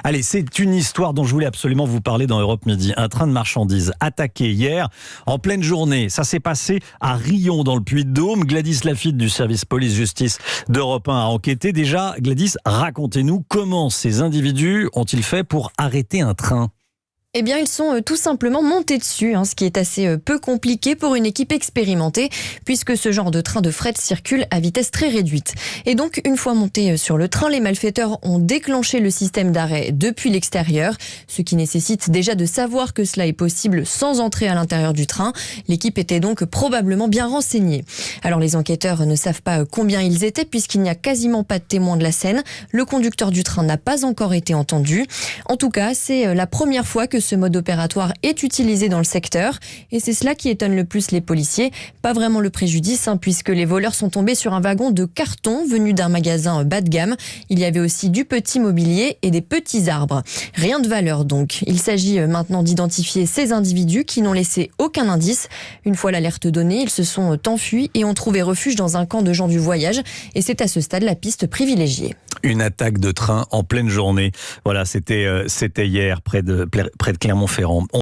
Allez, c'est une histoire dont je voulais absolument vous parler dans Europe Midi. Un train de marchandises attaqué hier en pleine journée. Ça s'est passé à Riom dans le Puy-de-Dôme. Gladys Lafitte du service police-justice d'Europe 1 a enquêté. Déjà, Gladys, racontez-nous comment ces individus ont-ils fait pour arrêter un train ? Eh bien, ils sont tout simplement montés dessus, ce qui est assez peu compliqué pour une équipe expérimentée, puisque ce genre de train de fret circule à vitesse très réduite. Et donc, une fois montés sur le train, les malfaiteurs ont déclenché le système d'arrêt depuis l'extérieur, ce qui nécessite déjà de savoir que cela est possible sans entrer à l'intérieur du train. L'équipe était donc probablement bien renseignée. Alors, les enquêteurs ne savent pas combien ils étaient, puisqu'il n'y a quasiment pas de témoins de la scène. Le conducteur du train n'a pas encore été entendu. En tout cas, c'est la première fois que ce mode opératoire est utilisé dans le secteur et c'est cela qui étonne le plus les policiers. Pas vraiment le préjudice puisque les voleurs sont tombés sur un wagon de carton venu d'un magasin bas de gamme. Il y avait aussi du petit mobilier et des petits arbres. Rien de valeur donc. Il s'agit maintenant d'identifier ces individus qui n'ont laissé aucun indice. Une fois l'alerte donnée, ils se sont enfuis et ont trouvé refuge dans un camp de gens du voyage et c'est à ce stade la piste privilégiée. Une attaque de train en pleine journée. Voilà, c'était hier près de Clermont-Ferrand.